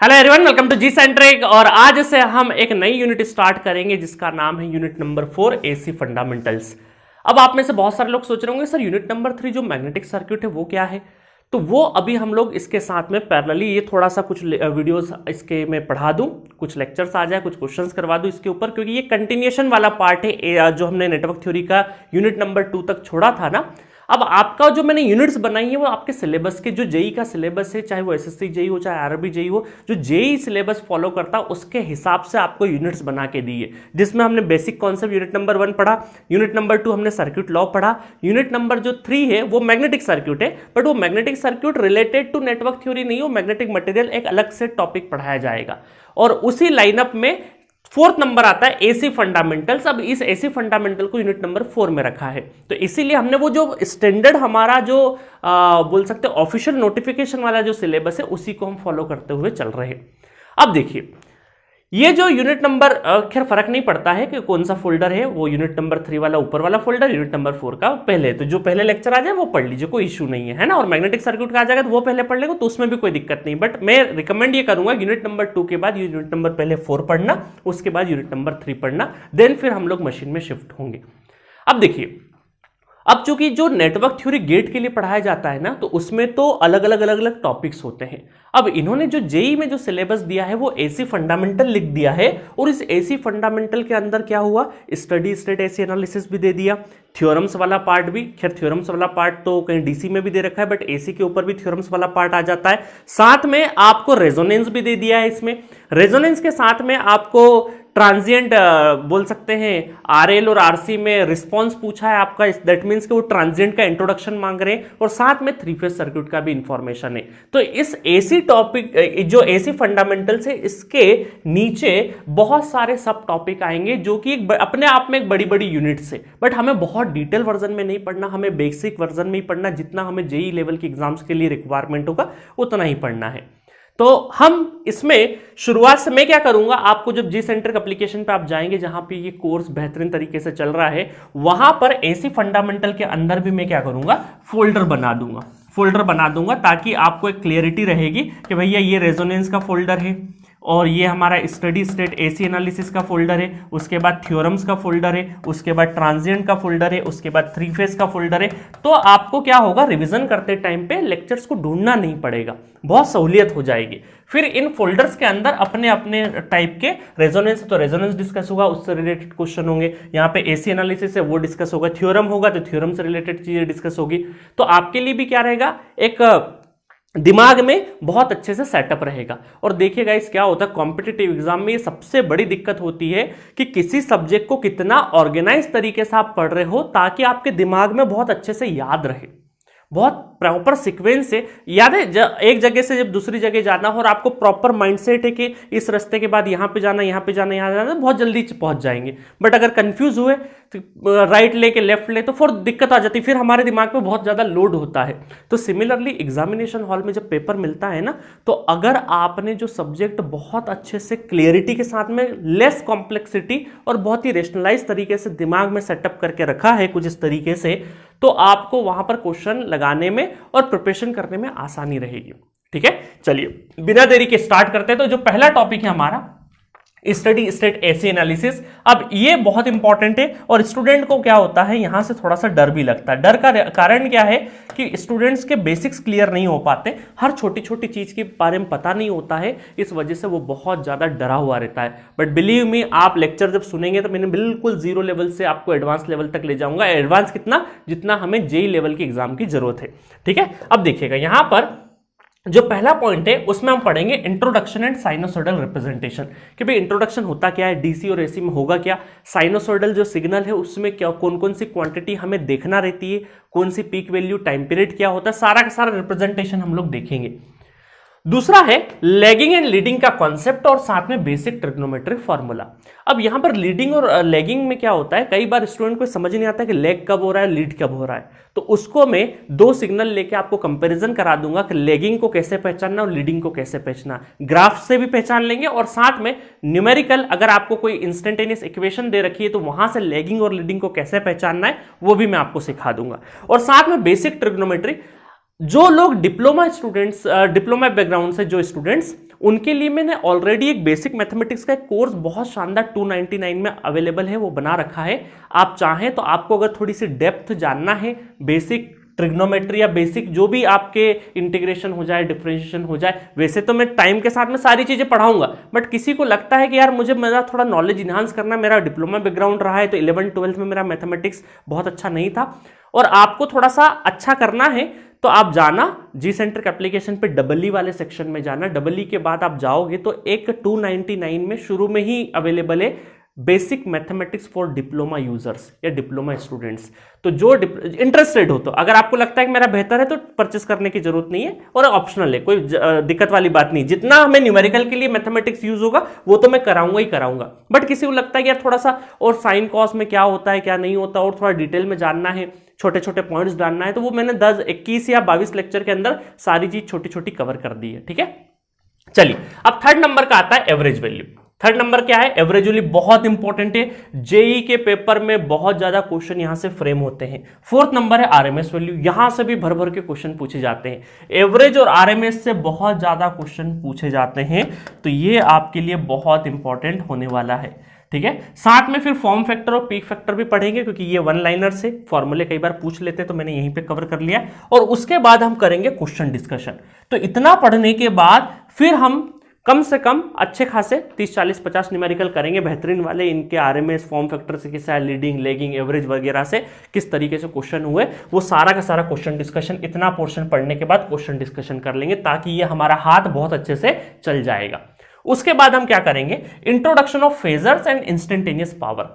Hello everyone, welcome to G Centric. और आज से हम एक नई यूनिट स्टार्ट करेंगे जिसका नाम है यूनिट नंबर 4 एसी फंडामेंटल्स। अब आप में से बहुत सारे लोग सोच रहे होंगे सर यूनिट नंबर 3 जो मैग्नेटिक सर्किट है वो क्या है। तो वो अभी हम लोग इसके साथ में पैरेलली ये थोड़ा सा कुछ वीडियोस इसके में पढ़ा दूं, कुछ लेक्चर्स आ जाए, कुछ क्वेश्चंस करवा दूं इसके ऊपर, क्योंकि ये कंटिन्यूएशन वाला पार्ट है जो हमने नेटवर्क थ्योरी का यूनिट नंबर 2 तक छोड़ा था ना। अब आपका जो मैंने यूनिट्स बनाई है वो आपके सिलेबस के, जो जेई का सिलेबस है, चाहे वो एसएससी जेई हो चाहे आरआरबी जेई हो, जो जेई सिलेबस फॉलो करता है उसके हिसाब से आपको यूनिट्स बना के दी है, जिसमें हमने बेसिक कॉन्सेप्ट यूनिट नंबर 1 पढ़ा, यूनिट नंबर 2 हमने सर्किट लॉ पढ़ा, यूनिट नंबर जो 3 है वो मैग्नेटिक सर्किट है, बट वो magnetic circuit related to network theory नहीं हो, मैग्नेटिक मटेरियल एक अलग से टॉपिक पढ़ाया जाएगा। और उसी लाइनअप में 4th नंबर आता है एसी फंडामेंटल्स। अब इस एसी फंडामेंटल को यूनिट नंबर 4 में रखा है, तो इसीलिए हमने वो जो स्टैंडर्ड हमारा जो बोल सकते हैं ऑफिशियल नोटिफिकेशन वाला जो सिलेबस है उसी को हम फॉलो करते हुए चल रहे हैं। अब देखिए ये जो यूनिट नंबर, खैर फर्क नहीं पड़ता है कि कौन सा फोल्डर है, वो यूनिट नंबर 3 वाला ऊपर वाला फोल्डर, यूनिट नंबर 4 का पहले, तो जो पहले लेक्चर आ जाए वो पढ़ लीजिए, कोई इशू नहीं है ना। और मैग्नेटिक सर्किट का आ जाएगा तो वो पहले पढ़ लेगा तो उसमें भी कोई दिक्कत नहीं, बट मैं रिकमेंड ये करूंगा यूनिट नंबर 2 के बाद यूनिट नंबर पहले 4 पढ़ना, उसके बाद यूनिट नंबर 3 पढ़ना, देन फिर हम लोग मशीन में शिफ्ट होंगे। अब देखिए, अब चूंकि जो नेटवर्क थ्योरी गेट के लिए पढ़ाया जाता है ना, तो उसमें तो अलग अलग टॉपिक्स होते हैं। अब इन्होंने जो जेई में जो सिलेबस दिया है वो एसी फंडामेंटल लिख दिया है, और इस एसी फंडामेंटल के अंदर क्या हुआ, स्टडी स्टेट एसी एनालिसिस भी दे दिया, थ्योरम्स वाला पार्ट भी, खैर थ्योरम्स वाला पार्ट तो कहीं डीसी में भी दे रखा है, बट एसी के ऊपर भी थ्योरम्स वाला पार्ट आ जाता है। साथ में आपको रेजोनेंस भी दे दिया है, इसमें रेजोनेंस के साथ में आपको ट्रांजिएंट बोल सकते हैं, आरएल और आरसी में रिस्पांस पूछा है आपका, दैट मींस कि वो ट्रांजिएंट का इंट्रोडक्शन मांग रहे हैं, और साथ में 3 फेज सर्किट का भी इंफॉर्मेशन है। तो इस एसी टॉपिक जो एसी फंडामेंटल्स है, इसके नीचे बहुत सारे सब टॉपिक आएंगे जो कि अपने आप में एक बड़ी बड़ी यूनिट्स है, बट हमें बहुत डिटेल वर्जन में नहीं पढ़ना, हमें बेसिक वर्जन में ही पढ़ना, जितना हमें जेई लेवल के एग्जाम्स के लिए रिक्वायरमेंट होगा उतना ही पढ़ना है। तो हम इसमें शुरुआत से मैं क्या करूंगा, आपको जब जी सेंट्रिक एप्लीकेशन पे आप जाएंगे जहां पे ये कोर्स बेहतरीन तरीके से चल रहा है, वहां पर एसी फंडामेंटल के अंदर भी मैं क्या करूंगा, फोल्डर बना दूंगा ताकि आपको एक क्लियरिटी रहेगी कि भैया ये रेजोनेंस का फोल्डर है, और ये हमारा स्टडी स्टेट एसी एनालिसिस का फोल्डर है, उसके बाद थ्योरम्स का फोल्डर है, उसके बाद ट्रांजिएंट का फोल्डर है, उसके बाद 3 फेज का फोल्डर है। तो आपको क्या होगा, रिवीजन करते टाइम पे लेक्चर्स को ढूंढना नहीं पड़ेगा, बहुत सहूलियत हो जाएगी। फिर इन फोल्डर्स के अंदर अपने अपने टाइप के रेजोनेंस, तो रेजोनेंस डिस्कस होगा, उससे रिलेटेड क्वेश्चन होंगे, यहाँ पे एसी एनालिसिस है वो डिस्कस होगा, थ्योरम होगा तो थ्योरम से रिलेटेड चीजें डिस्कस होगी। तो आपके लिए भी क्या रहेगा, एक दिमाग में बहुत अच्छे से सेटअप रहेगा। और देखिए गाइस क्या होता है कॉम्पिटिटिव एग्जाम में, ये सबसे बड़ी दिक्कत होती है कि किसी सब्जेक्ट को कितना ऑर्गेनाइज तरीके से आप पढ़ रहे हो ताकि आपके दिमाग में बहुत अच्छे से याद रहे, बहुत प्रॉपर सीक्वेंस से याद है। एक जगह से जब दूसरी जगह जाना हो और आपको प्रॉपर माइंडसेट है कि इस रास्ते के बाद यहाँ पे जाना, यहाँ पे जाना, यहाँ जाना, बहुत जल्दी पहुंच जाएंगे। बट अगर कंफ्यूज हुए तो राइट ले के लेफ्ट ले तो फिर दिक्कत आ जाती है, फिर हमारे दिमाग पे बहुत ज्यादा लोड होता है। तो सिमिलरली एग्जामिनेशन हॉल में जब पेपर मिलता है ना, तो अगर आपने जो सब्जेक्ट बहुत अच्छे से क्लियरिटी के साथ में, लेस कॉम्प्लेक्सिटी और बहुत ही रेशनलाइज तरीके से दिमाग में सेटअप करके रखा है कुछ इस तरीके से, तो आपको वहां पर क्वेश्चन लगाने में और प्रिपरेशन करने में आसानी रहेगी। ठीक है, चलिए बिना देरी के स्टार्ट करते हैं। तो जो पहला टॉपिक है हमारा स्टडी स्टेट एसी एनालिसिस। अब ये बहुत इंपॉर्टेंट है और स्टूडेंट को क्या होता है, यहां से थोड़ा सा डर भी लगता है। डर का कारण क्या है कि स्टूडेंट्स के बेसिक्स क्लियर नहीं हो पाते, हर छोटी छोटी चीज के बारे में पता नहीं होता है, इस वजह से वो बहुत ज्यादा डरा हुआ रहता है। बट बिलीव मी, आप लेक्चर जब सुनेंगे तो मैंने बिल्कुल 0 लेवल से आपको एडवांस लेवल तक ले जाऊंगा। एडवांस कितना, जितना हमें जेई लेवल के एग्जाम की जरूरत है। ठीक है, अब देखिएगा यहां पर जो पहला पॉइंट है उसमें हम पढ़ेंगे इंट्रोडक्शन एंड साइनोसॉइडल रिप्रेजेंटेशन, कि भाई इंट्रोडक्शन होता क्या है, डीसी और एसी में होगा क्या, साइनोसॉइडल जो सिग्नल है उसमें क्या कौन कौन सी क्वांटिटी हमें देखना रहती है, कौन सी पीक वैल्यू, टाइम पीरियड क्या होता है, सारा का सारा रिप्रेजेंटेशन हम लोग देखेंगे। दूसरा है लैगिंग एंड लीडिंग का कॉन्सेप्ट और साथ में बेसिक ट्रिग्नोमेट्रिक फॉर्मूला। अब यहां पर लीडिंग और लैगिंग में क्या होता है, कई बार स्टूडेंट को समझ नहीं आता कि लैग कब हो रहा है, लीड कब हो रहा है, तो उसको मैं 2 सिग्नल लेके आपको कंपैरिजन करा दूंगा कि लैगिंग को कैसे पहचानना और लीडिंग को कैसे पहचानना। ग्राफ से भी पहचान लेंगे और साथ में न्यूमेरिकल, अगर आपको कोई इंस्टेंटेनियस इक्वेशन दे रखी है तो वहां से लैगिंग और लीडिंग को कैसे पहचानना है वो भी मैं आपको सिखा दूंगा। और साथ में बेसिक ट्रिग्नोमेट्री, जो लोग डिप्लोमा स्टूडेंट्स, डिप्लोमा बैकग्राउंड से जो स्टूडेंट्स उनके लिए मैंने ऑलरेडी एक बेसिक मैथमेटिक्स का एक कोर्स बहुत शानदार 299 में अवेलेबल है, वो बना रखा है। आप चाहें तो आपको अगर थोड़ी सी डेप्थ जानना है, बेसिक ट्रिग्नोमेट्री या बेसिक जो भी आपके इंटीग्रेशन हो जाए, डिफरेंशिएशन हो जाए, वैसे तो मैं टाइम के साथ में सारी चीजें पढ़ाऊंगा, बट किसी को लगता है कि यार मुझे मेरा थोड़ा नॉलेज इन्हांस करना, मेरा डिप्लोमा बैकग्राउंड रहा है तो 11th-12th में मेरा मैथमेटिक्स बहुत अच्छा नहीं था और आपको थोड़ा सा अच्छा करना है, तो आप जाना जी सेंट्रिक एप्लीकेशन पे डबल ई वाले सेक्शन में जाना। डबल ई के बाद आप जाओगे तो एक 299 में शुरू में ही अवेलेबल है basic mathematics for diploma users या डिप्लोमा स्टूडेंट्स। तो जो इंटरेस्टेड हो, तो अगर आपको लगता है कि मेरा बेहतर है तो परचेस करने की जरूरत नहीं है और ऑप्शनल है, कोई दिक्कत वाली बात नहीं। जितना हमें न्यूमेरिकल के लिए मैथमेटिक्स यूज होगा वो तो मैं कराऊंगा ही कराऊंगा, बट किसी को लगता है कि यार थोड़ा सा और साइन कॉस में क्या होता है क्या नहीं होता और थोड़ा डिटेल में जानना है, छोटे छोटे पॉइंट्स जानना है, तो वो मैंने 10, 21 या 22 लेक्चर के अंदर सारी चीज छोटी छोटी कवर कर दी है। ठीक है, चलिए अब थर्ड नंबर का आता है एवरेज वैल्यू। थर्ड नंबर क्या है? एवरेज वैल्यू बहुत इंपॉर्टेंट है, जेई के पेपर में बहुत ज्यादा क्वेश्चन यहां से फ्रेम होते हैं। फोर्थ नंबर है आरएमएस वैल्यू, यहां से भी भर भर के क्वेश्चन पूछे जाते हैं। एवरेज और आरएमएस से बहुत ज्यादा क्वेश्चन पूछे जाते हैं, तो ये आपके लिए बहुत इंपॉर्टेंट होने वाला है। ठीक है, साथ में फिर फॉर्म फैक्टर और पीक फैक्टर भी पढ़ेंगे, क्योंकि ये वन लाइनर से फॉर्मूले कई बार पूछ लेते हैं, तो मैंने यहीं पे कवर कर लिया। और उसके बाद हम करेंगे क्वेश्चन डिस्कशन। तो इतना पढ़ने के बाद फिर हम कम से कम अच्छे खासे 30, 40, 50 न्यूमेरिकल करेंगे बेहतरीन वाले, इनके आरएमएस फॉर्म फैक्टर से किस लीडिंग, लेगिंग, एवरेज वगैरह से किस तरीके से क्वेश्चन हुए, वो सारा का सारा क्वेश्चन डिस्कशन, इतना पोर्शन पढ़ने के बाद क्वेश्चन डिस्कशन कर लेंगे, ताकि ये हमारा हाथ बहुत अच्छे से चल जाएगा। उसके बाद हम क्या करेंगे? Introduction of phasors and instantaneous power.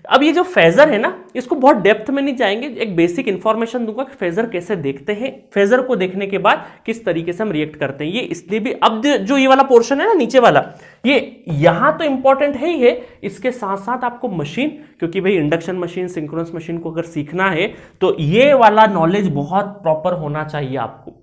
अब ये जो फेजर है ना, इसको बहुत डेप्थ में नहीं जाएंगे, एक बेसिक इंफॉर्मेशन दूंगा कि फेजर कैसे देखते हैं, फेजर को देखने के बाद किस तरीके से हम रिएक्ट करते हैं। ये इसलिए भी, अब जो ये वाला पोर्शन है ना नीचे वाला, ये यहां तो इंपॉर्टेंट है ही है, इसके साथ साथ आपको मशीन, क्योंकि भाई इंडक्शन मशीन, सिंक्रोनस मशीन को अगर सीखना है तो ये वाला नॉलेज बहुत प्रॉपर होना चाहिए आपको,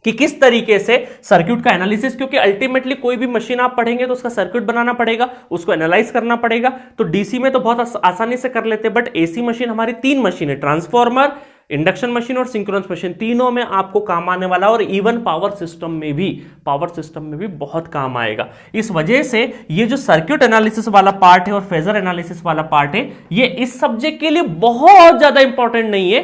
कि किस तरीके से सर्किट का एनालिसिस, क्योंकि अल्टीमेटली कोई भी मशीन आप पढ़ेंगे तो उसका सर्किट बनाना पड़ेगा, उसको एनालाइज करना पड़ेगा। तो डीसी में तो बहुत आसानी से कर लेते हैं, बट एसी मशीन, हमारी 3 मशीन है, ट्रांसफॉर्मर, इंडक्शन मशीन और सिंक्रोनस मशीन, तीनों में आपको काम आने वाला, और इवन पावर सिस्टम में भी बहुत काम आएगा। इस वजह से ये जो सर्किट एनालिसिस वाला पार्ट है और फेजर एनालिसिस वाला पार्ट है, ये इस सब्जेक्ट के लिए बहुत ज्यादा इंपॉर्टेंट नहीं है,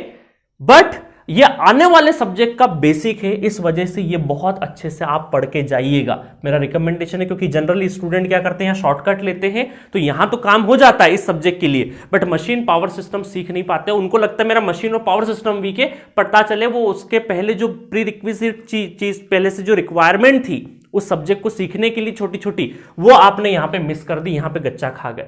बट ये आने वाले सब्जेक्ट का बेसिक है। इस वजह से ये बहुत अच्छे से आप पढ़ के जाइएगा, मेरा रिकमेंडेशन है, क्योंकि जनरली स्टूडेंट क्या करते हैं, शॉर्टकट लेते हैं, तो यहां तो काम हो जाता है इस सब्जेक्ट के लिए, बट मशीन पावर सिस्टम सीख नहीं पाते। उनको लगता है मेरा मशीन और पावर सिस्टम वीक है, पता चले वो उसके पहले जो प्री रिक्विजिट चीज पहले से जो रिक्वायरमेंट थी उस सब्जेक्ट को सीखने के लिए छोटी छोटी, वो आपने यहां पे मिस कर दी, यहां पे गच्चा खा गए।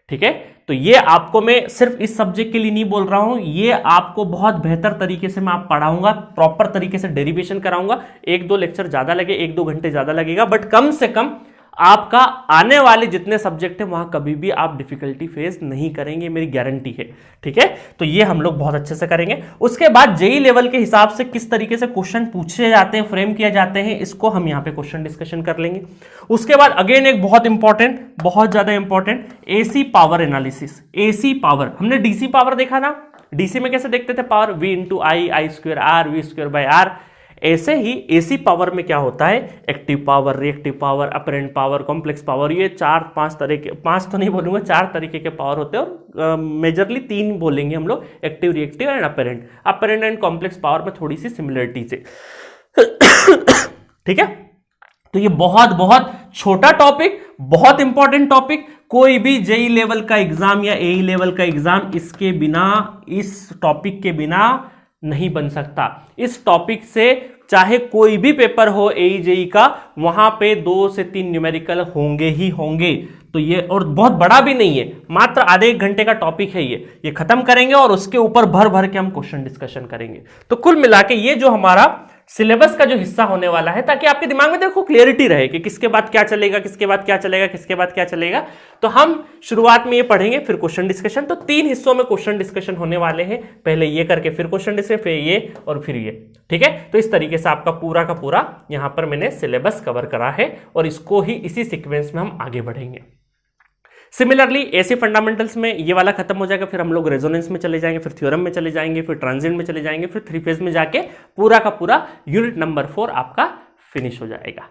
ठीक है, तो ये आपको मैं सिर्फ इस सब्जेक्ट के लिए नहीं बोल रहा हूं, ये आपको बहुत बेहतर तरीके से मैं आप पढ़ाऊंगा, प्रॉपर तरीके से डेरिवेशन कराऊंगा। 1-2 लेक्चर ज्यादा लगे, 1-2 घंटे ज्यादा लगेगा, बट कम से कम आपका आने वाले जितने सब्जेक्ट है वहां कभी भी आप डिफिकल्टी फेस नहीं करेंगे, मेरी गारंटी है। ठीक है, तो ये हम लोग बहुत अच्छे से करेंगे। उसके बाद जेई लेवल के हिसाब से किस तरीके से क्वेश्चन पूछे जाते हैं, फ्रेम किए जाते हैं, इसको हम यहां पे क्वेश्चन डिस्कशन कर लेंगे। उसके बाद अगेन एक बहुत ज्यादा important AC power analysis. AC power, हमने डीसी पावर देखा ना, डीसी में कैसे देखते थे power, V × I² R V²/R। ऐसे ही एसी पावर में क्या होता है, active power, reactive power, apparent power, complex power, ये 4-5 तरह के, 5 तो नहीं बोलूंगा, 4 तरीके के पावर होते हैं, और मेजरली 3 बोलेंगे हम लोग, active, reactive and apparent and complex power में थोड़ी सी सिमिलरिटी से। ठीक है, तो ये बहुत छोटा टॉपिक, बहुत इंपॉर्टेंट टॉपिक, कोई भी जेई लेवल का एग्जाम या एई लेवल का एग्जाम इसके बिना, इस टॉपिक के बिना नहीं बन सकता। इस टॉपिक से चाहे कोई भी पेपर हो एई जेई का, वहां पे 2 से 3 न्यूमेरिकल होंगे ही होंगे। तो ये, और बहुत बड़ा भी नहीं है, मात्र आधे 1 घंटे का टॉपिक है, ये खत्म करेंगे और उसके ऊपर भर भर के हम क्वेश्चन डिस्कशन करेंगे। तो कुल मिला के ये जो हमारा सिलेबस का जो हिस्सा होने वाला है, ताकि आपके दिमाग में देखो क्लियरिटी रहे कि किसके बाद क्या चलेगा, किसके बाद क्या चलेगा, किसके बाद क्या चलेगा। तो हम शुरुआत में ये पढ़ेंगे, फिर क्वेश्चन डिस्कशन। तो 3 हिस्सों में क्वेश्चन डिस्कशन होने वाले हैं, पहले ये करके फिर क्वेश्चन डिस्कशन, फिर ये और फिर ये। ठीक है, तो इस तरीके से आपका पूरा का पूरा यहां पर मैंने सिलेबस कवर करा है, और इसको ही इसी सीक्वेंस में हम आगे बढ़ेंगे। सिमिलरली एसी फंडामेंटल्स में ये वाला खत्म हो जाएगा, फिर हम लोग रेजोनेंस में चले जाएंगे, फिर थ्योरम में चले जाएंगे, फिर ट्रांजिएंट में चले जाएंगे, फिर 3 फेज में जाके पूरा का पूरा यूनिट नंबर 4 आपका फिनिश हो जाएगा।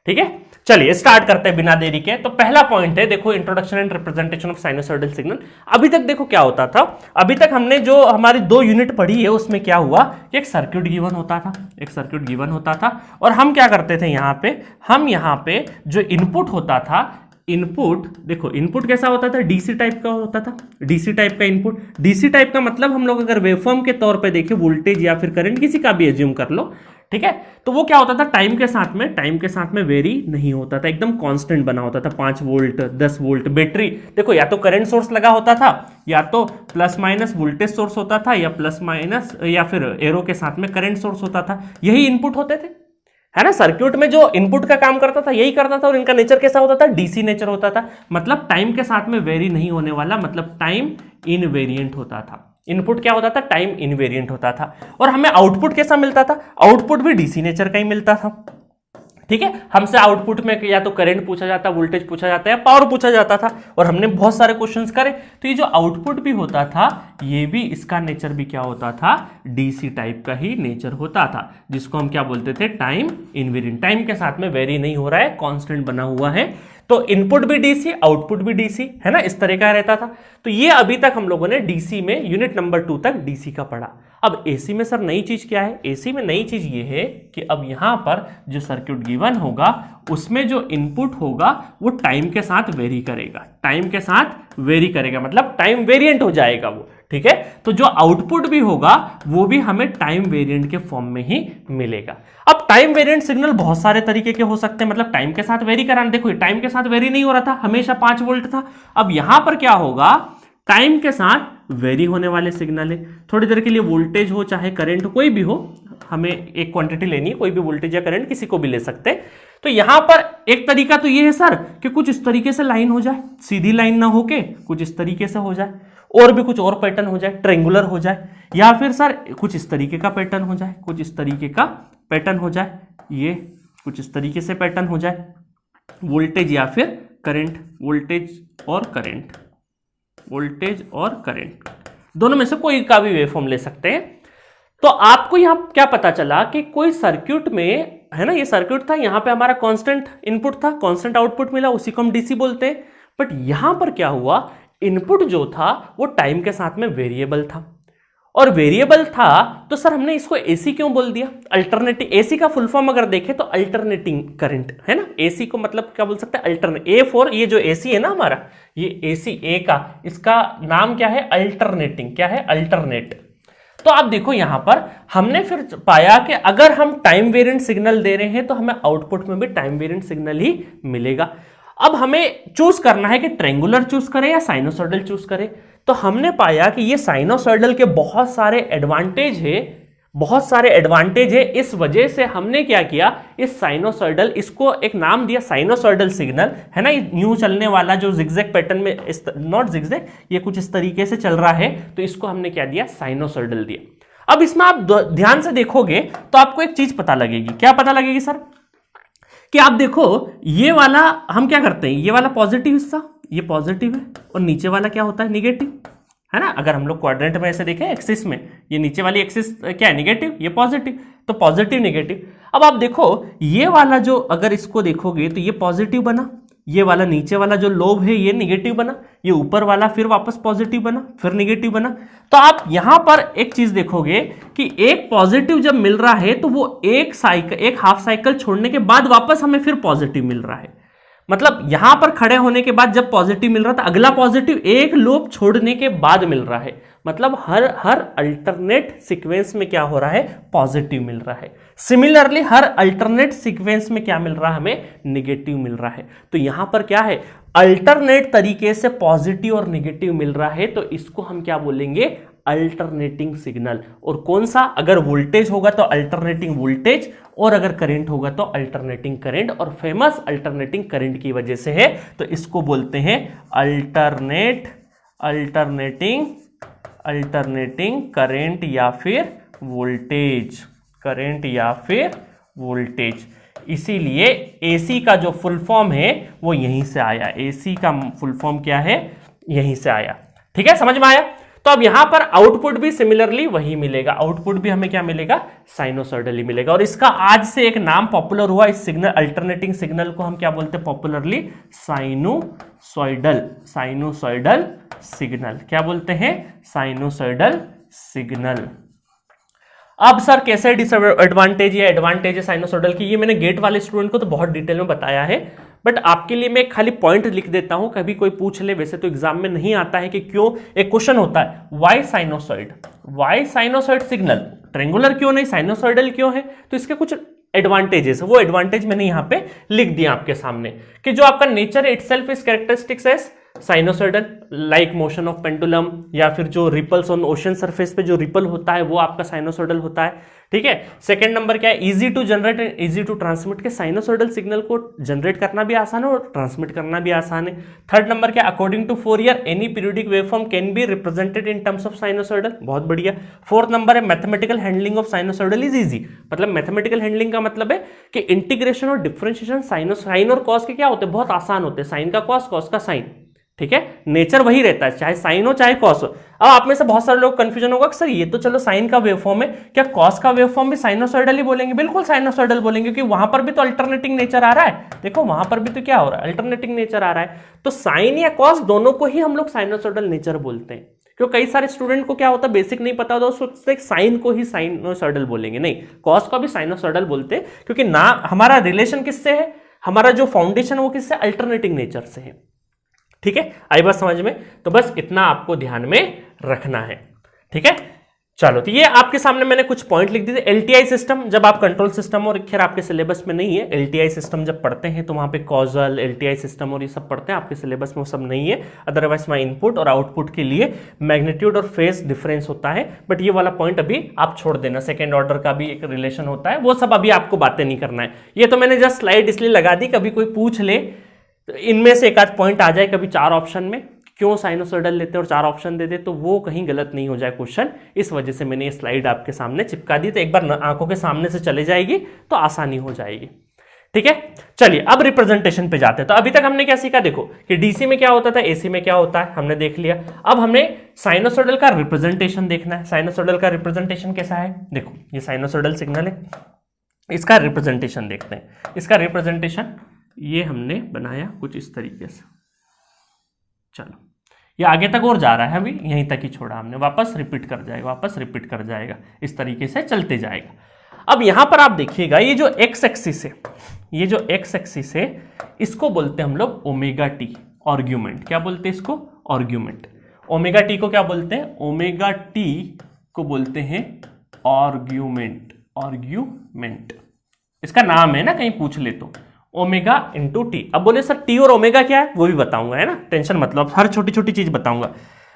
ठीक है, चलिए स्टार्ट करते हैं बिना देरी के। तो पहला पॉइंट है, देखो introduction and representation of sinusoidal signal. अभी तक देखो क्या होता था, अभी तक हमने जो हमारी 2 यूनिट पढ़ी है उसमें क्या हुआ कि एक सर्किट गिवन होता था, एक सर्किट गिवन होता था और हम क्या करते थे यहाँ पे, हम यहाँ पे जो इनपुट होता था, इनपुट देखो इनपुट कैसा होता था, डीसी टाइप का होता था, डीसी टाइप का इनपुट। डीसी टाइप का मतलब हम लोग अगर वेवफॉर्म के तौर पे देखें, वोल्टेज या फिर करंट किसी का भी एज्यूम कर लो, ठीक है, तो वो क्या होता था, टाइम के साथ में वेरी नहीं होता था, एकदम कांस्टेंट बना होता था। 5 वोल्ट 10 वोल्ट बैटरी, देखो या तो करंट सोर्स लगा होता था, या तो प्लस माइनस वोल्टेज सोर्स होता था, या प्लस माइनस या फिर एरो के साथ में करंट सोर्स होता था। यही इनपुट होते थे, है ना। सर्किट में जो इनपुट का काम करता था यही करता था, और इनका नेचर कैसा होता था, डीसी नेचर होता था, मतलब टाइम के साथ में वेरी नहीं होने वाला, मतलब टाइम इनवेरिएंट होता था। इनपुट क्या होता था, टाइम इनवेरिएंट होता था। और हमें आउटपुट कैसा मिलता था, आउटपुट भी डीसी नेचर का ही मिलता था, ठीक है। हमसे आउटपुट में या तो करंट पूछा जाता, वोल्टेज पूछा जाता है, पावर पूछा जाता था, और हमने बहुत सारे क्वेश्चंस करे। तो ये जो आउटपुट भी होता था, ये भी इसका नेचर भी क्या होता था, डीसी टाइप का ही नेचर होता था, जिसको हम क्या बोलते थे, टाइम इनवेरिएंट। टाइम के साथ में वेरी नहीं हो रहा है, कांस्टेंट बना हुआ है। तो इनपुट भी डीसी, आउटपुट भी डीसी, है ना, इस तरह का रहता था। तो ये अभी तक हम लोगों ने डीसी में यूनिट नंबर 2 तक डीसी का पढ़ा। अब एसी में सर नई चीज क्या है, एसी में नई चीज ये है कि अब यहां पर जो सर्किट गिवन होगा उसमें जो इनपुट होगा वो टाइम के साथ वेरी करेगा, टाइम के साथ वेरी करेगा, मतलब टाइम वेरिएंट हो जाएगा वो, ठीक है। तो जो आउटपुट भी होगा वो भी हमें टाइम वेरिएंट के फॉर्म में ही मिलेगा। अब टाइम वेरिएंट सिग्नल बहुत सारे तरीके के हो सकते हैं, मतलब टाइम के साथ वेरी कराना। देखो टाइम के साथ वेरी नहीं हो रहा था, हमेशा 5 वोल्ट था। अब यहां पर क्या होगा, टाइम के साथ वेरी होने वाले सिग्नल है, थोड़ी देर के लिए वोल्टेज हो चाहे करंट हो, कोई भी हो, हमें एक क्वांटिटी लेनी है, कोई भी वोल्टेज या करंट किसी को भी ले सकते हैं। तो यहां पर एक तरीका तो ये है सर कि कुछ इस तरीके से लाइन हो जाए, सीधी लाइन ना होके कुछ इस तरीके से हो जाए, और भी कुछ और पैटर्न हो जाए, ट्रायंगुलर हो जाए, या फिर सर कुछ इस तरीके का पैटर्न हो जाए, कुछ इस तरीके का पैटर्न हो जाए, ये कुछ इस तरीके से पैटर्न हो जाए, वोल्टेज या फिर करंट, वोल्टेज और करंट, वोल्टेज और करंट, दोनों में से कोई का भी वेवफॉर्म ले सकते हैं। तो आपको यहां क्या पता चला कि कोई सर्किट में, है ना, ये सर्किट था, यहां पे हमारा कांस्टेंट इनपुट था, कांस्टेंट आउटपुट मिला, उसी को हम डीसी बोलते हैं। बट यहां पर क्या हुआ, इनपुट जो था वो टाइम के साथ में वेरिएबल था, और वेरिएबल था तो सर हमने इसको एसी क्यों बोल दिया, अल्टरनेटिंग। एसी का फुल फॉर्म अगर देखें तो अल्टरनेटिंग करंट, है ना। एसी को मतलब क्या बोल सकते हैं, अल्टरनेट। ए फॉर ये जो एसी है ना हमारा, ये एसी ए का, इसका नाम क्या है, अल्टरनेटिंग, क्या है, अल्टरनेट। तो आप देखो यहां पर हमने फिर पाया कि अगर हम टाइम वेरिएंट सिग्नल दे रहे हैं तो हमें आउटपुट में भी टाइम वेरिएंट सिग्नल ही मिलेगा। अब हमें चूज करना है कि ट्रायंगुलर चूज करें या साइनोसॉइडल चूज करें। तो हमने पाया कि ये साइनोसॉइडल के बहुत सारे एडवांटेज है, बहुत सारे एडवांटेज है। इस वजह से हमने क्या किया, इस साइनोसॉइडल, इसको एक नाम दिया साइनोसॉइडल सिग्नल, है ना। ये न्यू चलने वाला जो जिगजैग पैटर्न में, नॉट जिगजैग, ये कुछ इस तरीके से चल रहा है, तो इसको हमने क्या दिया, साइनोसॉइडल दिया। अब इसमें आप ध्यान से देखोगे तो आपको एक चीज पता लगेगी। क्या पता लगेगी सर, कि आप देखो ये वाला हम क्या करते हैं, ये वाला पॉजिटिव हिस्सा ये पॉजिटिव है, और नीचे वाला क्या होता है, निगेटिव, है ना। अगर हम लोग क्वाड्रेंट में ऐसे देखें एक्सिस में, ये नीचे वाली एक्सिस क्या है, निगेटिव, ये पॉजिटिव, तो पॉजिटिव निगेटिव। अब आप देखो ये वाला जो, अगर इसको देखोगे तो ये पॉजिटिव बना, ये वाला नीचे वाला जो लोब है ये निगेटिव बना, ये ऊपर वाला फिर वापस पॉजिटिव बना, फिर निगेटिव बना। तो आप यहां पर एक चीज देखोगे कि एक पॉजिटिव जब मिल रहा है तो वो एक साइकिल, एक हाफ साइकिल छोड़ने के बाद वापस हमें फिर पॉजिटिव मिल रहा है। मतलब यहां पर खड़े होने के बाद जब पॉजिटिव मिल रहा था, अगला पॉजिटिव एक लोब छोड़ने के बाद मिल रहा है। मतलब हर अल्टरनेट सीक्वेंस में क्या हो रहा है, पॉजिटिव मिल रहा है। सिमिलरली हर अल्टरनेट सीक्वेंस में क्या मिल रहा है, हमें निगेटिव मिल रहा है। तो यहां पर क्या है, अल्टरनेट तरीके से पॉजिटिव और निगेटिव मिल रहा है, तो इसको हम क्या बोलेंगे, अल्टरनेटिंग सिग्नल। और कौन सा, अगर वोल्टेज होगा तो अल्टरनेटिंग वोल्टेज, और अगर करंट होगा तो अल्टरनेटिंग करंट। और फेमस अल्टरनेटिंग करंट की वजह से है, तो इसको बोलते हैं अल्टरनेटिंग करंट या फिर वोल्टेज, करंट या फिर वोल्टेज। इसीलिए एसी का जो फुल फॉर्म है वो यहीं से आया, एसी का फुल फॉर्म क्या है, यहीं से आया। ठीक है, समझ में आया। तो अब यहां पर आउटपुट भी सिमिलरली वही मिलेगा, आउटपुट भी हमें क्या मिलेगा, साइनोसॉइडल ही मिलेगा। और इसका आज से एक नाम पॉपुलर हुआ, इस सिग्नल अल्टरनेटिंग सिग्नल को हम क्या बोलते हैं पॉपुलरली, साइनोसॉइडल, साइनोसॉइडल सिग्नल। क्या बोलते हैं, साइनोसॉइडल सिग्नल। अब सर कैसे डिसएडवांटेज या एडवांटेज है साइनोसॉइडल की, ये मैंने गेट वाले स्टूडेंट को तो बहुत डिटेल में बताया है, बट आपके लिए मैं खाली पॉइंट लिख देता हूं, कभी कोई पूछ ले, वैसे तो एग्जाम में नहीं आता है कि क्यों, एक क्वेश्चन होता है why sinusoid, why sinusoid signal, triangular क्यों नहीं, साइनोसॉइडल क्यों है, तो इसके कुछ एडवांटेजेस, वो एडवांटेज मैंने यहां पे लिख दिया आपके सामने, कि जो आपका nature itself is characteristics as sinusoidal, like motion of pendulum, या फिर जो रिपल्स ऑन ओशन सरफेस पे जो रिपल होता है वो आपका साइनोसॉइडल होता है, ठीक है। सेकंड नंबर क्या है, easy to generate and easy to transmit, के साइनोसॉइडल सिग्नल को जनरेट करना भी आसान है और ट्रांसमिट करना भी आसान है। थर्ड नंबर क्या, according to Fourier any periodic waveform can be represented in terms of sinusoidal, बहुत बढ़िया। फोर्थ नंबर है, mathematical handling of sinusoidal is easy, मतलब मैथमेटिकल हैंडलिंग का मतलब है कि इंटीग्रेशन और डिफरेंशिएशन साइन और कॉस के क्या होते हैं, बहुत आसान होते हैं, साइन का कॉस, कॉस का साइन, ठीक है, नेचर वही रहता है, चाहे साइन हो चाहे कॉस हो। अब आप में से बहुत सारे लोग कंफ्यूजन होगा कि सर ये तो चलो साइन का वेवफॉर्म है, क्या कॉस का वेवफॉर्म भी साइनोसॉइडल ही बोलेंगे, बिल्कुल साइनोसॉइडल बोलेंगे, क्योंकि वहां पर भी तो अल्टरनेटिंग नेचर आ रहा है, देखो वहां पर भी तो क्या हो रहा है, अल्टरनेटिंग नेचर आ रहा है, तो साइन या कॉस दोनों को ही हम लोग साइनोसॉइडल नेचर बोलते हैं। क्योंकि कई सारे स्टूडेंट को क्या होता है, बेसिक नहीं पता होता, उसको साइन को ही साइनोसॉइडल बोलेंगे, नहीं, कॉस को भी साइनोसॉइडल बोलते हैं, क्योंकि ना हमारा रिलेशन किससे है, हमारा जो फाउंडेशन वो किससे, अल्टरनेटिंग नेचर से है, ठीक है, आई बात समझ में। तो बस इतना आपको ध्यान में रखना है, ठीक है। चलो, तो ये आपके सामने मैंने कुछ पॉइंट लिख दिए। एलटीआई सिस्टम, जब आप कंट्रोल सिस्टम, और खैर आपके सिलेबस में नहीं है एलटीआई सिस्टम, जब पढ़ते हैं तो वहां पे कॉजल, एलटीआई सिस्टम और ये सब पढ़ते हैं, आपके सिलेबस में वो सब नहीं है। अदरवाइज वहां इनपुट और आउटपुट के लिए मैग्नीट्यूड और फेज डिफरेंस होता है, बट ये वाला पॉइंट अभी आप छोड़ देना, सेकेंड ऑर्डर का भी एक रिलेशन होता है, वो सब अभी आपको बातें नहीं करना है। ये तो मैंने जस्ट स्लाइड इसलिए लगा दी, कभी कोई पूछ ले तो इनमें से एक आध पॉइंट आ जाए, कभी 4 ऑप्शन में क्यों साइनोसॉइडल लेते हैं और 4 ऑप्शन दे दे, तो वो कहीं गलत नहीं हो जाए क्वेश्चन, इस वजह से मैंने ये स्लाइड आपके सामने चिपका दी, तो एक बार आंखों के सामने से चले जाएगी तो आसानी हो जाएगी, ठीक है। चलिए अब रिप्रेजेंटेशन पे जाते हैं। तो अभी तक हमने क्या सीखा, देखो कि डीसी में क्या होता था, एसी में क्या होता है, हमने देख लिया। अब हमने साइनोसॉइडल का रिप्रेजेंटेशन देखना है। साइनोसॉइडल का रिप्रेजेंटेशन कैसा है, देखो ये साइनोसॉइडल सिग्नल है, इसका रिप्रेजेंटेशन देखते हैं। इसका रिप्रेजेंटेशन ये हमने बनाया कुछ इस तरीके से, चलो ये आगे तक और जा रहा है, अभी यहीं तक ही छोड़ा हमने, वापस रिपीट कर जाएगा, वापस रिपीट कर जाएगा, इस तरीके से चलते जाएगा। अब यहां पर आप देखिएगा, ये जो एक्स एक्सिस है, ये जो एक्स एक्सिस है, इसको बोलते हैं हम लोग ओमेगा टी, आर्ग्यूमेंट। क्या बोलते हैं इसको, आर्ग्यूमेंट। ओमेगा टी को क्या बोलते हैं, ओमेगा टी को बोलते हैं आर्ग्यूमेंट, आर्ग्यूमेंट इसका नाम है ना, कहीं पूछ ले तो ओमेगा इंटू टी। अब बोले सर टी और ओमेगा क्या है, वो भी बताऊंगा, है ना, टेंशन मतलब हर छोटी छोटी चीज बताऊंगा।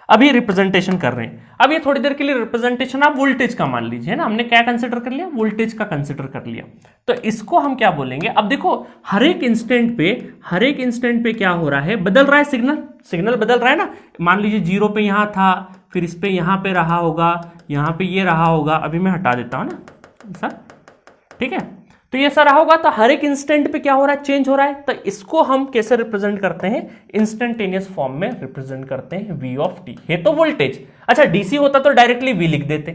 अभी रिप्रेजेंटेशन कर रहे हैं, अब ये थोड़ी देर के लिए रिप्रेजेंटेशन आप वोल्टेज का मान लीजिए, है ना, हमने क्या कंसिडर कर लिया, वोल्टेज का कंसिडर कर लिया। तो इसको हम क्या बोलेंगे, अब देखो हर एक इंस्टेंट पे क्या हो रहा है, बदल रहा है सिग्नल बदल रहा है ना। मान लीजिए 0 पे यहां था, फिर इस पे यहां पे रहा होगा, यहां पे ये रहा होगा, अभी मैं हटा देता हूं ना सर, ठीक है। तो ये सारा होगा, तो हर एक इंस्टेंट पे क्या हो रहा है, चेंज हो रहा है। तो इसको हम कैसे रिप्रेजेंट करते हैं, इंस्टेंटेनियस फॉर्म में रिप्रेजेंट करते हैं, वी ऑफ टी है तो वोल्टेज। अच्छा डीसी होता तो डायरेक्टली वी लिख देते,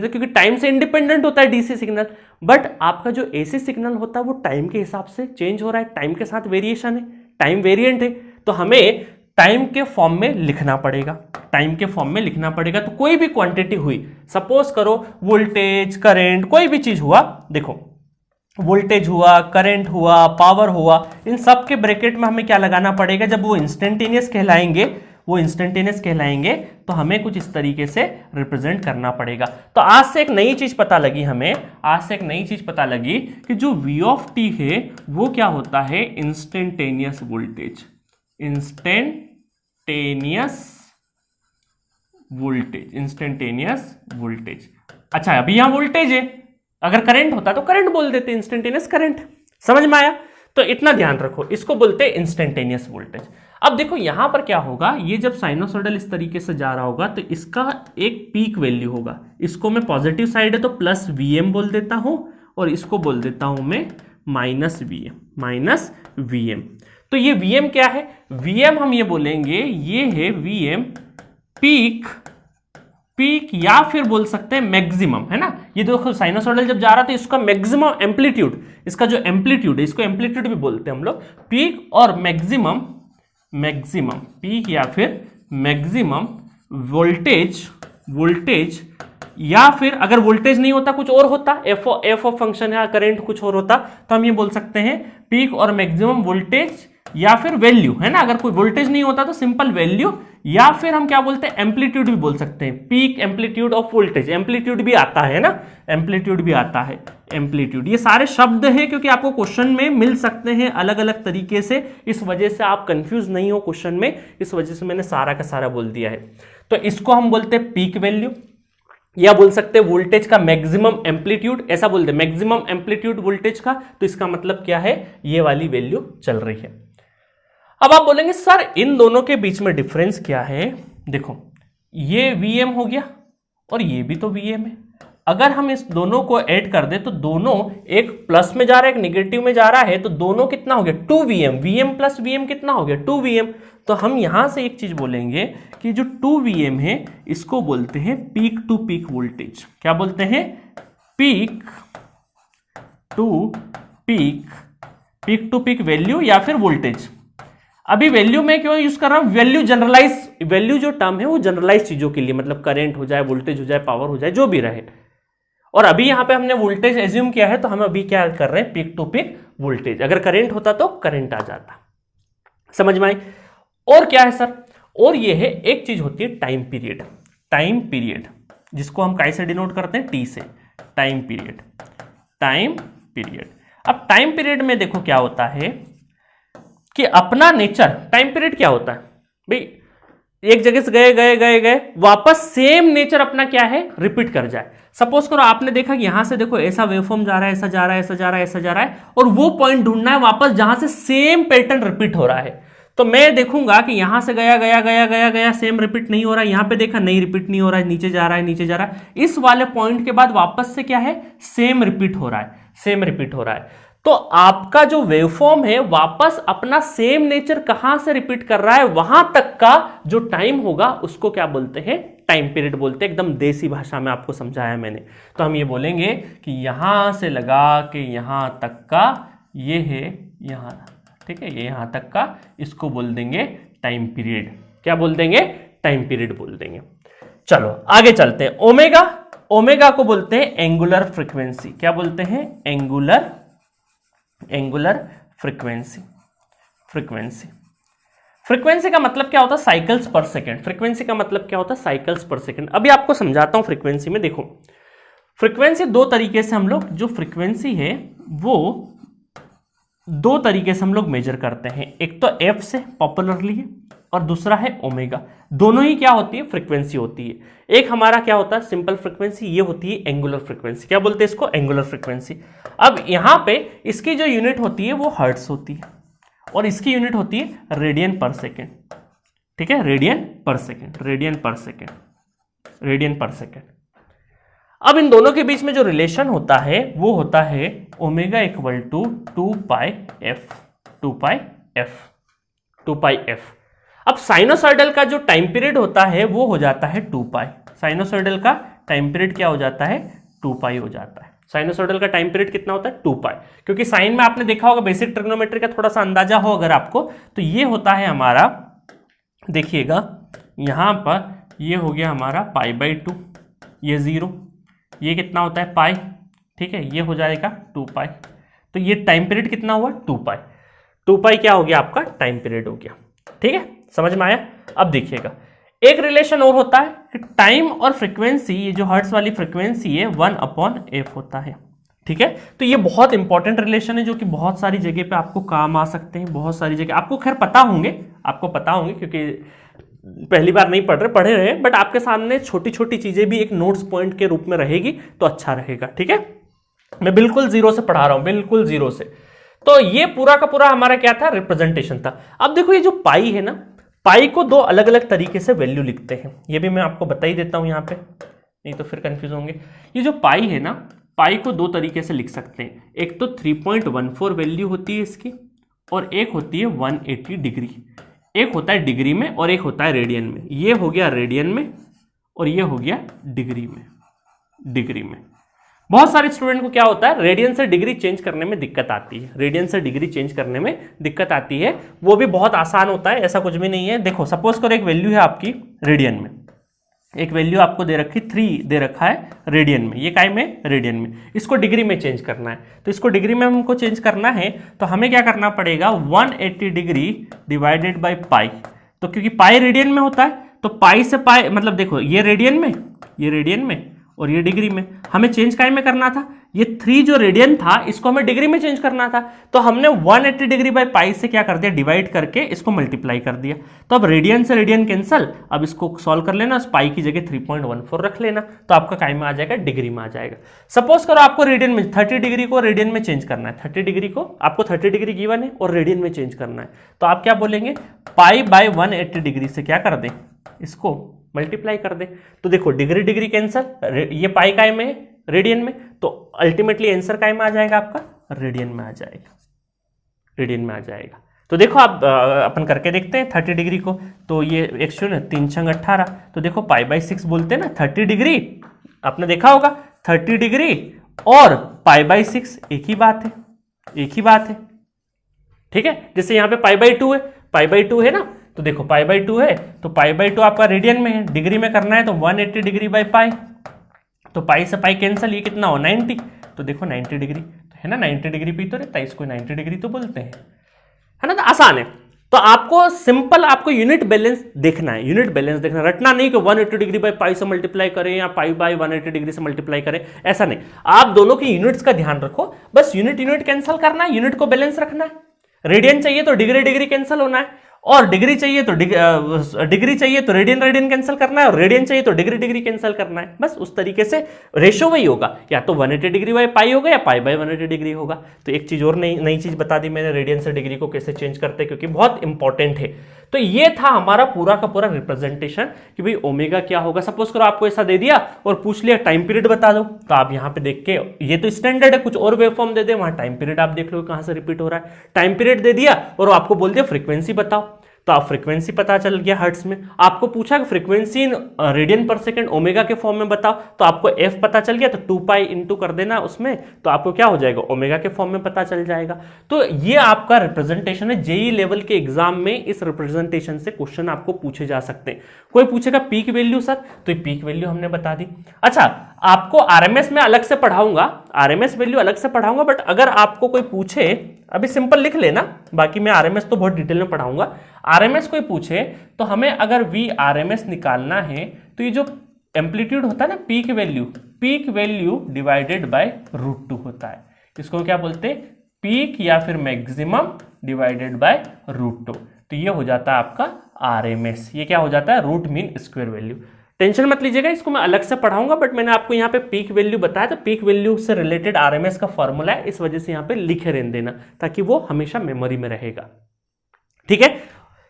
क्योंकि टाइम से इंडिपेंडेंट होता है डीसी सिग्नल। बट आपका जो एसी सिग्नल होता है वो टाइम के हिसाब से चेंज हो रहा है, टाइम के साथ वेरिएशन है, टाइम वेरिएंट है, तो हमें टाइम के फॉर्म में लिखना पड़ेगा, तो कोई भी क्वांटिटी हुई, सपोज करो वोल्टेज, करंट, कोई भी चीज हुआ, देखो वोल्टेज हुआ, करंट हुआ, पावर हुआ, इन सब के ब्रैकेट में हमें क्या लगाना पड़ेगा, जब वो इंस्टेंटेनियस कहलाएंगे तो हमें कुछ इस तरीके से रिप्रेजेंट करना पड़ेगा। तो आज से एक नई चीज पता लगी कि जो v ऑफ टी है वो क्या होता है, इंस्टेंटेनियस वोल्टेज। अच्छा अभी यहां वोल्टेज है, अगर करंट होता तो करंट बोल देते, इंस्टेंटेनियस करंट। समझ में आया, तो इतना ध्यान रखो, इसको बोलते हैं इंस्टेंटेनियस वोल्टेज। अब देखो यहां पर क्या होगा, ये जब साइनोसॉइडल इस तरीके से जा रहा होगा तो इसका एक पीक वैल्यू होगा, इसको मैं पॉजिटिव साइड है तो प्लस वीएम बोल देता हूं, और इसको बोल देता हूं मैं माइनस वीएम। तो ये Vm क्या है, Vm हम ये बोलेंगे, ये है Vm पीक, पीक या फिर बोल सकते हैं मैक्सिमम, है ना। ये देखो साइनोसॉइडल जब जा रहा था इसका मैक्सिमम एम्पलीट्यूड, इसका जो एम्पलीट्यूड है इसको एम्पलीट्यूड भी बोलते हैं हम लोग। पीक और मैक्सिमम, मैक्सिमम पीक या फिर मैक्सिमम वोल्टेज, वोल्टेज या फिर अगर वोल्टेज नहीं होता कुछ और होता, एफ ऑफ फंक्शन या करंट कुछ और होता तो हम ये बोल सकते हैं पीक और मैक्सिमम वोल्टेज या फिर वैल्यू, है ना। अगर कोई वोल्टेज नहीं होता तो सिंपल वैल्यू, या फिर हम क्या बोलते हैं एम्पलीट्यूड भी बोल सकते हैं, peak amplitude of voltage, amplitude भी आता है ना, एम्पलीट्यूड भी आता है, एम्पलीट्यूड। ये सारे शब्द हैं क्योंकि आपको क्वेश्चन में मिल सकते हैं अलग अलग तरीके से, इस वजह से आप कंफ्यूज नहीं हो क्वेश्चन में, इस वजह से मैंने सारा का सारा बोल दिया है। तो इसको हम बोलते हैं पीक वैल्यू, या बोल सकते हैं वोल्टेज का मैक्सिमम एम्पलीट्यूड, ऐसा बोलते हैं मैक्सिमम एम्पलीट्यूड वोल्टेज का। तो इसका मतलब क्या है, ये वाली वैल्यू चल रही है। अब आप बोलेंगे सर इन दोनों के बीच में डिफरेंस क्या है। देखो ये Vm हो गया और ये भी तो Vm है। अगर हम इस दोनों को ऐड कर दें तो दोनों, एक प्लस में जा रहा है एक निगेटिव में जा रहा है, तो दोनों कितना हो गया 2Vm, Vm प्लस Vm कितना हो गया 2Vm। तो हम यहां से एक चीज बोलेंगे कि जो 2Vm है इसको बोलते हैं पीक टू पीक वोल्टेज। क्या बोलते हैं, peak to peak, peak to peak value या फिर वोल्टेज। अभी वैल्यू में क्यों यूज कर रहा हूं, वैल्यू जनरलाइज, वैल्यू जो टर्म है वो जनरलाइज चीजों के लिए, मतलब करंट हो जाए, वोल्टेज हो जाए, पावर हो जाए, जो भी रहे। और अभी यहां पे हमने वोल्टेज एज्यूम किया है तो हम अभी क्या कर रहे हैं, पीक टू पीक वोल्टेज। अगर करंट होता तो करंट आ जाता। समझ में आई। और क्या है सर, और ये है एक चीज होती है टाइम पीरियड, टाइम पीरियड जिसको हम काय से डिनोट करते हैं, टी से, टाइम पीरियड, टाइम पीरियड। अब टाइम पीरियड में देखो क्या होता है कि अपना नेचर, टाइम पीरियड क्या होता है भाई, एक जगह से गए गए गए गए वापस सेम नेचर अपना क्या है रिपीट कर जाए। सपोज करो आपने देखा कि यहां से देखो ऐसा वेवफॉर्म जा रहा है, ऐसा जा रहा है, ऐसा जा रहा है, ऐसा जा रहा है, और वो पॉइंट ढूंढना है वापस जहां से सेम पैटर्न रिपीट हो रहा है। तो मैं देखूंगा कि यहां से गया गया गया गया गया सेम रिपीट नहीं हो रहा है, यहां पे देखा नहीं रिपीट नहीं हो रहा है, नीचे जा रहा है, नीचे जा रहा है, इस वाले पॉइंट के बाद वापस से क्या है सेम रिपीट हो रहा है, सेम रिपीट हो रहा है। तो आपका जो वेवफॉर्म है वापस अपना सेम नेचर कहां से रिपीट कर रहा है, वहां तक का जो टाइम होगा उसको क्या बोलते हैं, टाइम पीरियड बोलते हैं। एकदम देसी भाषा में आपको समझाया मैंने। तो हम ये बोलेंगे कि यहां से लगा के यहां तक का ये है, यहां, ठीक है, ये यहां तक का, इसको बोल देंगे टाइम पीरियड। क्या बोल देंगे, टाइम पीरियड बोल देंगे। चलो आगे चलते हैं। ओमेगा, ओमेगा को बोलते हैं एंगुलर फ्रीक्वेंसी। क्या बोलते हैं, angular, angular frequency, frequency. Frequency का मतलब क्या होता है, साइकिल्स पर सेकंड। फ्रीक्वेंसी का मतलब क्या होता है, साइकिल्स पर सेकंड। अभी आपको समझाता हूं फ्रीक्वेंसी में। देखो फ्रीक्वेंसी दो तरीके से हम लोग, जो फ्रीक्वेंसी है वो दो तरीके से हम लोग मेजर करते हैं। एक तो एफ से पॉपुलरली है और दूसरा है ओमेगा। दोनों ही क्या होती है, फ्रीक्वेंसी होती है। एक हमारा क्या होता है सिंपल फ्रीक्वेंसी, ये होती है एंगुलर फ्रीक्वेंसी। क्या बोलते हैं इसको, एंगुलर फ्रीक्वेंसी। अब यहां पे इसकी जो यूनिट होती है वो हर्ट्ज होती है और इसकी यूनिट होती है रेडियन पर सेकेंड। ठीक है, रेडियन पर सेकेंड, रेडियन पर सेकेंड, रेडियन पर सेकेंड। अब इन दोनों के बीच में जो रिलेशन होता है वो होता है omega equal to 2 pi f, 2 pi f, 2 pi f. अब साइनोसॉइडल का जो टाइम पीरियड होता है वो हो जाता है 2 पाई। साइनोसॉइडल का टाइम पीरियड क्या हो जाता है, 2 पाई हो जाता है। साइनोसॉइडल का टाइम पीरियड कितना होता है, 2 पाई। क्योंकि साइन में आपने देखा होगा, बेसिक ट्रिग्नोमेट्री का थोड़ा सा अंदाजा हो अगर आपको, तो ये होता है हमारा, देखिएगा यहां पर ये हो गया हमारा π/2, ये 0, ये कितना होता है पाई, ठीक है, ये हो जाएगा 2 पाई। तो ये टाइम पीरियड कितना हुआ, 2 पाई। 2 पाई क्या हो गया आपका, टाइम पीरियड हो गया। ठीक है, समझ में आया। अब देखिएगा एक रिलेशन और होता है कि टाइम और फ्रीक्वेंसी, ये जो हर्ट्ज वाली फ्रीक्वेंसी है 1/f होता है। ठीक है, तो ये बहुत इंपॉर्टेंट रिलेशन है जो कि बहुत सारी जगह पे आपको काम आ सकते हैं। बहुत सारी जगह आपको खैर पता होंगे, आपको पता होंगे क्योंकि पहली बार नहीं पढ़े रहे, बट आपके सामने छोटी छोटी चीजें भी एक नोट्स पॉइंट के रूप में रहेगी तो अच्छा रहेगा। ठीक है, मैं बिल्कुल जीरो से पढ़ा रहा हूं, बिल्कुल जीरो से। तो ये पूरा का पूरा हमारा क्या था, रिप्रेजेंटेशन था। अब देखो ये जो पाई है ना, पाई को दो अलग अलग तरीके से वैल्यू लिखते हैं, ये भी मैं आपको बता ही देता हूं यहाँ पे, नहीं तो फिर कंफ्यूज होंगे। ये जो पाई है ना, पाई को दो तरीके से लिख सकते हैं। एक तो 3.14 वैल्यू होती है इसकी, और एक होती है 180 डिग्री। एक होता है डिग्री में और एक होता है रेडियन में। ये हो गया रेडियन में और ये हो गया डिग्री में। डिग्री में बहुत सारे स्टूडेंट को क्या होता है, रेडियन से डिग्री चेंज करने में दिक्कत आती है। रेडियन से डिग्री चेंज करने में दिक्कत आती है, वो भी बहुत आसान होता है, ऐसा कुछ भी नहीं है। देखो सपोज करो एक वैल्यू है आपकी रेडियन में, एक वैल्यू आपको दे रखी 3 दे रखा है रेडियन में, ये काय में रेडियन में, इसको डिग्री में चेंज करना है। तो इसको डिग्री में हमको चेंज करना है तो हमें क्या करना पड़ेगा, 180 डिग्री डिवाइडेड बाई पाई। तो क्योंकि पाई रेडियन में होता है तो पाई से पाई मतलब देखो ये रेडियन में, ये रेडियन में और ये डिग्री में, हमें चेंज काय में करना था, ये 3 जो रेडियन था इसको हमें डिग्री में चेंज करना था। तो हमने 180 डिग्री बाई पाई से क्या कर दिया, डिवाइड करके इसको मल्टीप्लाई कर दिया। तो अब रेडियन से रेडियन कैंसल, अब इसको सॉल्व कर लेना, पाई की जगह 3.14 रख लेना, तो आपका काय में आ जाएगा, डिग्री में आ जाएगा। सपोज करो आपको रेडियन में 30 डिग्री को रेडियन में चेंज करना है, 30 डिग्री को आपको 30 डिग्री गिवन है और रेडियन में चेंज करना है, तो आप क्या बोलेंगे, पाई बाई 180 डिग्री से क्या कर दें, इसको मल्टीप्लाई कर दे। तो देखो डिग्री डिग्री कैंसल, ये पाई काय में है रेडियन में, तो अल्टीमेटली आंसर काय में आ जाएगा आपका, रेडियन में आ जाएगा, रेडियन में आ जाएगा। तो देखो आप अपन करके देखते हैं 30 डिग्री को, तो ये 3 छंग 18, तो देखो पाई बाई 6 बोलते हैं ना, 30 डिग्री आपने देखा होगा 30 डिग्री और पाई बाई 6 एक ही बात है, एक ही बात है, ठीक है। जैसे यहाँ पे पाई बाई 2 है, पाई बाई 2 है ना, तो देखो पाई बाई 2 है तो पाई बाई 2 आपका रेडियन में है, डिग्री में करना है तो 180 डिग्री बाई पाई, तो पाई से पाई कैंसल, ये कितना हो 90, तो देखो 90 डिग्री तो है ना, 90 डिग्री पे तो रहता है, इसको 90 डिग्री तो बोलते हैं, है ना। तो आसान है। तो आपको सिंपल आपको यूनिट बैलेंस देखना है, यूनिट बैलेंस देखना, रटना नहीं कि 180 डिग्री बाई पाई से मल्टीप्लाई करें या पाई बाई 180 डिग्री से मल्टीप्लाई करें, ऐसा नहीं। आप दोनों की यूनिट्स का ध्यान रखो, बस यूनिट यूनिट कैंसिल करना है, यूनिट को बैलेंस रखना है। रेडियन चाहिए तो डिग्री डिग्री कैंसिल होना है, और डिग्री चाहिए तो डिग्री चाहिए तो रेडियन रेडियन कैंसिल करना है, और रेडियन चाहिए तो डिग्री डिग्री कैंसिल करना है। बस उस तरीके से रेशो वही होगा, या तो 180 डिग्री बाई पाई होगा या पाई बाई 180 डिग्री होगा। तो एक चीज और नई चीज बता दी मैंने, रेडियन से डिग्री को कैसे चेंज करते हैं, क्योंकि बहुत इंपॉर्टेंट है। तो ये था हमारा पूरा का पूरा रिप्रेजेंटेशन कि भाई ओमेगा क्या होगा। सपोज करो आपको ऐसा दे दिया और पूछ लिया टाइम पीरियड बता दो, तो आप यहां पे देख के, ये तो स्टैंडर्ड है, कुछ और वेव फॉर्म दे दे, वहां टाइम पीरियड आप देख लो कहां से रिपीट हो रहा है। टाइम पीरियड दे दिया और आपको बोल दिया फ्रीक्वेंसी बताओ, तो आप फ्रीक्वेंसी पता चल गया हर्ट्ज में। आपको पूछा कि फ्रीक्वेंसी इन रेडियन पर सेकंड ओमेगा के फॉर्म में बताओ, तो आपको एफ पता चल गया, तो 2 पाई इंटू कर देना उसमें, तो आपको क्या हो जाएगा, ओमेगा के फॉर्म में पता चल जाएगा। तो ये आपका रिप्रेजेंटेशन है। जेई लेवल के एग्जाम में इस रिप्रेजेंटेशन से क्वेश्चन आपको पूछे जा सकते हैं। कोई पूछेगा पीक वैल्यू सर, तो पीक वैल्यू हमने बता दी। अच्छा, आपको आरएमएस में अलग से पढ़ाऊंगा, आरएमएस वैल्यू अलग से पढ़ाऊंगा, बट अगर आपको कोई पूछे, अभी सिंपल लिख लेना, बाकी मैं आरएमएस तो बहुत डिटेल में पढ़ाऊंगा। आरएमएस कोई पूछे तो हमें अगर वी आरएमएस निकालना है, तो ये जो एम्पलीट्यूड होता है ना, पीक वैल्यू डिवाइडेड बाय √2 होता है। इसको क्या बोलते हैं, पीक या फिर मैक्सिमम डिवाइडेड बाय √2। तो ये हो जाता है आपका आरएमएस, ये क्या हो जाता है, root mean square value. Tension मत लीजिएगा, इसको मैं अलग से पढ़ाऊंगा, बट मैंने आपको यहाँ पे पीक वैल्यू बताया, तो पीक वैल्यू से रिलेटेड आरएमएस का फॉर्मूला है, इस वजह से यहाँ पे लिखे रहने देना, ताकि वो हमेशा मेमोरी में रहेगा। ठीक है,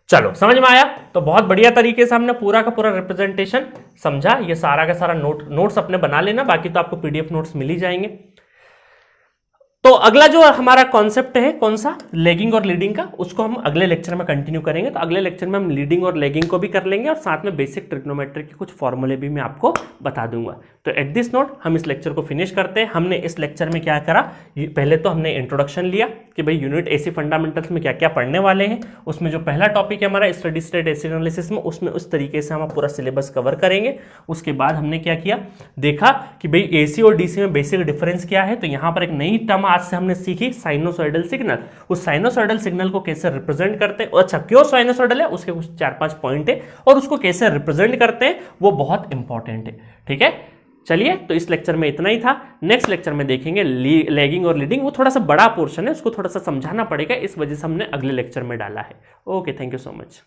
चलो समझ में आया। तो बहुत बढ़िया तरीके से हमने पूरा का पूरा रिप्रेजेंटेशन समझा। ये सारा का सारा नोट्स अपने बना लेना, बाकी तो आपको पीडीएफ नोट्स मिल ही जाएंगे। तो अगला जो हमारा कॉन्सेप्ट है कौन सा, लेगिंग और लीडिंग का, उसको हम अगले लेक्चर में कंटिन्यू करेंगे। तो अगले लेक्चर में हम लीडिंग और लेगिंग को भी कर लेंगे, और साथ में बेसिक ट्रिग्नोमेट्री के कुछ फॉर्मूले भी मैं आपको बता दूंगा। तो एट दिस नोट हम इस लेक्चर को फिनिश करते हैं। हमने इस लेक्चर में क्या करा, पहले तो हमने इंट्रोडक्शन लिया कि भाई यूनिट एसी फंडामेंटल्स में क्या क्या पढ़ने वाले हैं। उसमें जो पहला टॉपिक है हमारा स्टडी स्टेट एसी एनालिसिस में, उसमें उस तरीके से हम पूरा सिलेबस कवर करेंगे। उसके बाद हमने क्या किया, देखा कि भाई एसी और डीसी में बेसिक डिफरेंस क्या है। तो यहाँ पर एक नई टर्म आज से हमने सीखी, साइनोसॉइडल सिग्नल। उस साइनोसॉइडल सिग्नल को कैसे रिप्रेजेंट करते हैं, अच्छा क्यों साइनोसॉइडल है, उसके कुछ 4-5 पॉइंट है, और उसको कैसे रिप्रेजेंट करते हैं वो बहुत इंपॉर्टेंट है। ठीक है, चलिए, तो इस लेक्चर में इतना ही था। नेक्स्ट लेक्चर में देखेंगे लैगिंग और लीडिंग, वो थोड़ा सा बड़ा पोर्शन है, उसको थोड़ा सा समझाना पड़ेगा, इस वजह से हमने अगले लेक्चर में डाला है। Okay, thank you so much.